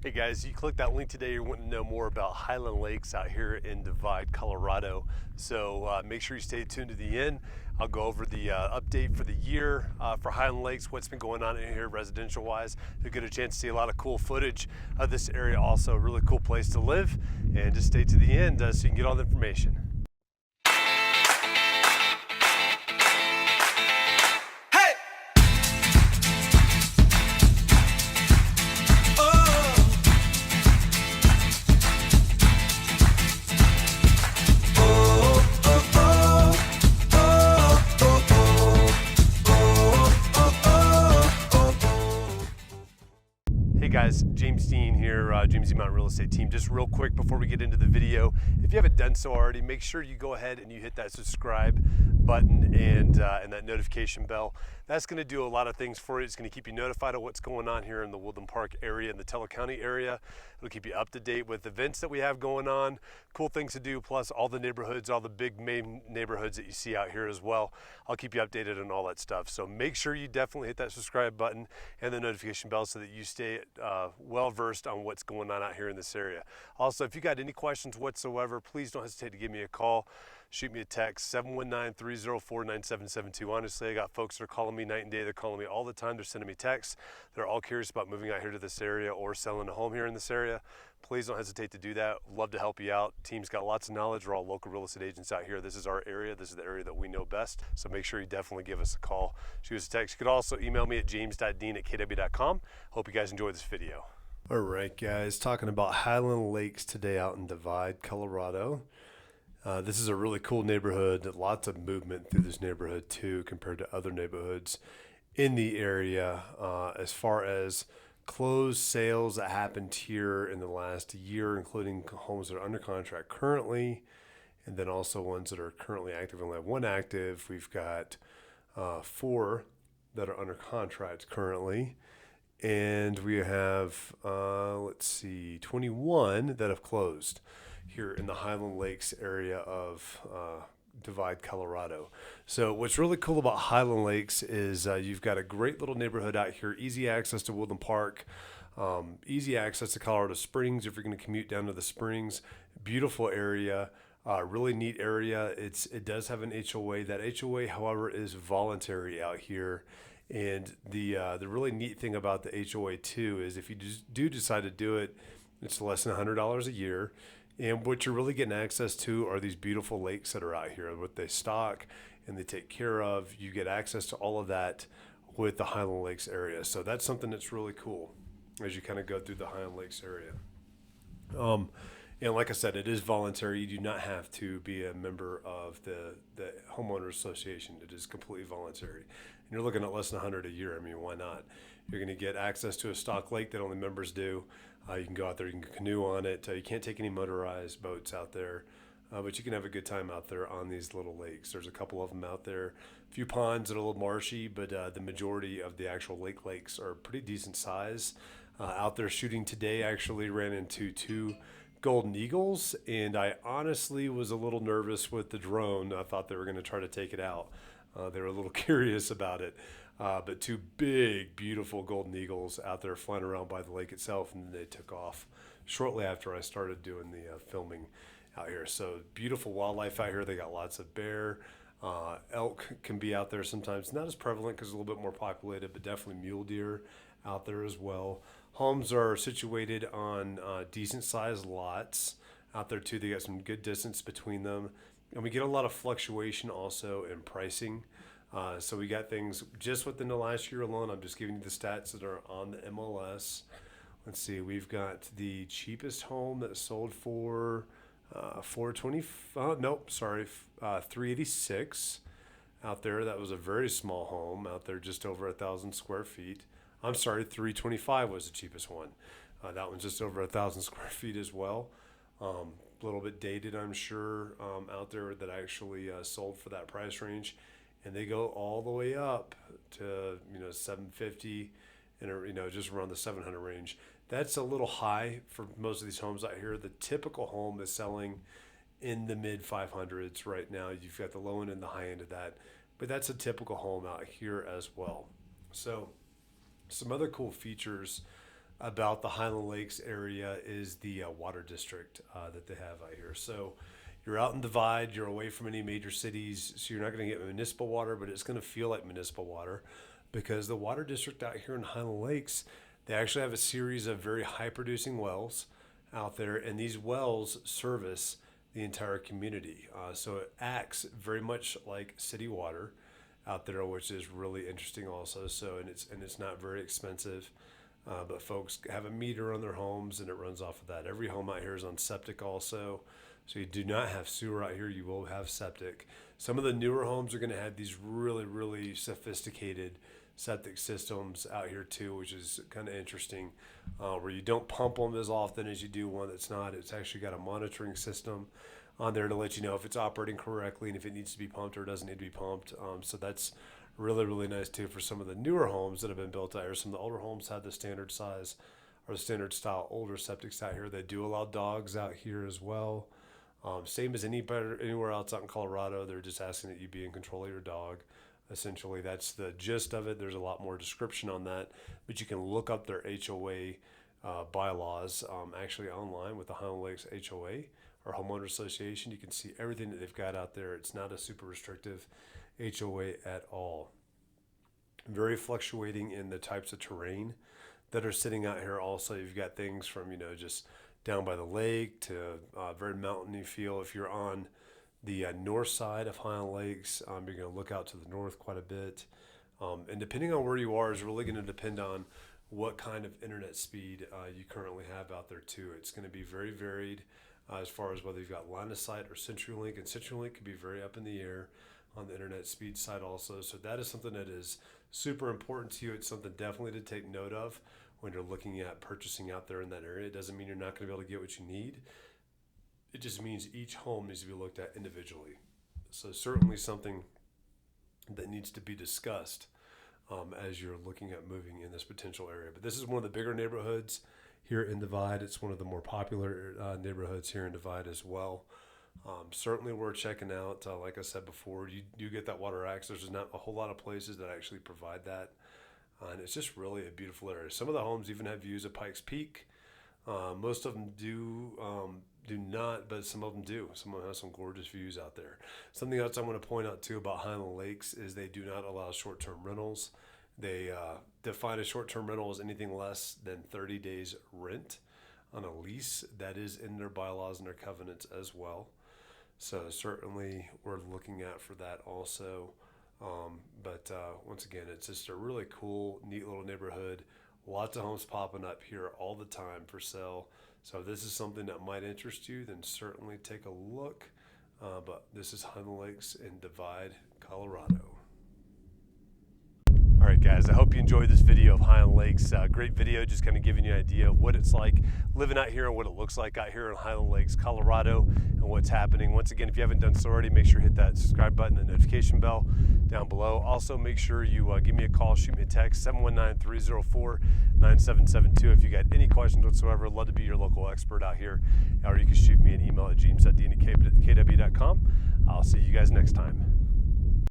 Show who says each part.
Speaker 1: Hey guys, you clicked that link today, you're wanting to know more about Highland Lakes out here in Divide, Colorado. So make sure you stay tuned to the end. I'll go over the update for the year for Highland Lakes, what's been going on in here residential wise. You'll get a chance to see a lot of cool footage of this area, also a really cool place to live. And just stay to the end so you can get all the information. Hey guys, James Dean here, James Dean Mountain Real Estate Team. Just real quick before we get into the video, if you haven't done so already, make sure you go ahead and you hit that subscribe button and that notification bell. That's going to do a lot of things for you. It's going to keep you notified of what's going on here in the Woodland Park area and the Teller County area. It'll keep you up to date with events that we have going on, cool things to do, plus all the neighborhoods, all the big main neighborhoods that you see out here as well. I'll keep you updated on all that stuff. So make sure you definitely hit that subscribe button and the notification bell so that you stay well versed on what's going on out here in this area. Also, if you got any questions whatsoever, please don't hesitate to give me a call. Shoot me a text, 719-304-9772. Honestly, I got folks that are calling me night and day. They're calling me all the time. They're sending me texts. They're all curious about moving out here to this area or selling a home here in this area. Please don't hesitate to do that. Love to help you out. Team's got lots of knowledge. We're all local real estate agents out here. This is our area. This is the area that we know best. So make sure you definitely give us a call. Shoot us a text. You could also email me at james.dean@kw.com. Hope you guys enjoy this video. All right, guys. Talking about Highland Lakes today out in Divide, Colorado. This is a really cool neighborhood. Lots of movement through this neighborhood too compared to other neighborhoods in the area. As far as closed sales that happened here in the last year, including homes that are under contract currently, and then also ones that are currently active. We only have one active. We've got 4 that are under contract currently. And we have, 21 that have closed here in the Highland Lakes area of Divide, Colorado. So what's really cool about Highland Lakes is you've got a great little neighborhood out here, easy access to Woodland Park, easy access to Colorado Springs if you're going to commute down to the Springs. Beautiful area, really neat area. It does have an HOA. That HOA, however, is voluntary out here. And the really neat thing about the HOA too is if you do decide to do it, it's less than $100 a year. And what you're really getting access to are these beautiful lakes that are out here, what they stock and they take care of. You get access to all of that with the Highland Lakes area. So that's something that's really cool as you kind of go through the Highland Lakes area. And like I said, it is voluntary. You do not have to be a member of the homeowner association. It is completely voluntary. And you're looking at less than $100 a year. I mean, why not? You're going to get access to a stock lake that only members do. You can go out there, you can canoe on it. You can't take any motorized boats out there, but you can have a good time out there on these little lakes. There's a couple of them out there. A few ponds that are a little marshy, but the majority of the actual lakes are pretty decent size. Out there shooting today, I actually ran into 2 golden eagles, and I honestly was a little nervous with the drone. I thought they were going to try to take it out. They were a little curious about it. But 2 big, beautiful golden eagles out there flying around by the lake itself, and they took off shortly after I started doing the filming out here. So beautiful wildlife out here. They got lots of bear. Elk can be out there sometimes. Not as prevalent because it's a little bit more populated, but definitely mule deer out there as well. Homes are situated on decent-sized lots out there too. They got some good distance between them. And we get a lot of fluctuation also in pricing. So we got things just within the last year alone. I'm just giving you the stats that are on the MLS. Let's see, we've got the cheapest home that sold for $386 out there. That was a very small home out there, just over 1,000 square feet. I'm sorry, $325 was the cheapest one. That one's just over 1,000 square feet as well. A little bit dated, I'm sure, out there that actually sold for that price range. And they go all the way up to, $750 and, just around the $700 range. That's a little high for most of these homes out here. The typical home is selling in the mid 500s right now. You've got the low end and the high end of that, but that's a typical home out here as well. So some other cool features about the Highland Lakes area is the water district that they have out here. So you're out in Divide, you're away from any major cities, so you're not going to get municipal water, but it's going to feel like municipal water because the water district out here in Highland Lakes, they actually have a series of very high producing wells out there, and these wells service the entire community. So it acts very much like city water out there, which is really interesting also. So, and it's not very expensive. But folks have a meter on their homes and it runs off of that. Every home out here is on septic also. So you do not have sewer out here, you will have septic. Some of the newer homes are going to have these really, really sophisticated septic systems out here too, which is kind of interesting, where you don't pump them as often as you do one that's not. It's actually got a monitoring system on there to let you know if it's operating correctly and if it needs to be pumped or doesn't need to be pumped. So that's really, really nice too for some of the newer homes that have been built out here. Some of the older homes have the standard size or the standard style older septics out here. They do allow dogs out here as well. Same as anywhere else out in Colorado. They're just asking that you be in control of your dog. Essentially, that's the gist of it. There's a lot more description on that, but you can look up their HOA bylaws actually online with the Highland Lakes HOA or Homeowner Association. You can see everything that they've got out there. It's not a super restrictive HOA at all. Very fluctuating in the types of terrain that are sitting out here. Also, you've got things from, just down by the lake to very mountainy feel. If you're on the north side of Highland Lakes, you're going to look out to the north quite a bit. And depending on where you are is really going to depend on what kind of internet speed you currently have out there too. It's going to be very varied as far as whether you've got line of sight or CenturyLink, and CenturyLink could be very up in the air on the internet speed side also. So that is something that is super important to you. It's something definitely to take note of when you're looking at purchasing out there in that area. It doesn't mean you're not going to be able to get what you need. It just means each home needs to be looked at individually. So certainly something that needs to be discussed as you're looking at moving in this potential area. But this is one of the bigger neighborhoods here in Divide. It's one of the more popular neighborhoods here in Divide as well. Certainly worth checking out. Like I said before, you do get that water access. There's not a whole lot of places that actually provide that. And it's just really a beautiful area. Some of the homes even have views of Pikes Peak. Most of them do not, but some of them do. Some of them have some gorgeous views out there. Something else I want to point out too about Highland Lakes is they do not allow short-term rentals. They define a short-term rental as anything less than 30 days rent on a lease. That is in their bylaws and their covenants as well. So certainly we're looking at for that also. But once again, it's just a really cool, neat little neighborhood. Lots of homes popping up here all the time for sale. So if this is something that might interest you, then certainly take a look. But this is Highland Lakes in Divide, Colorado. All right, guys, I hope you enjoyed this video of Highland Lakes. Great video, just kind of giving you an idea of what it's like living out here and what it looks like out here in Highland Lakes, Colorado, and what's happening. Once again, if you haven't done so already, make sure you hit that subscribe button and notification bell down below. Also, make sure you give me a call, shoot me a text, 719-304-9772. If you got any questions whatsoever, I'd love to be your local expert out here. Or you can shoot me an email at james@dnkw.com. I'll see you guys next time.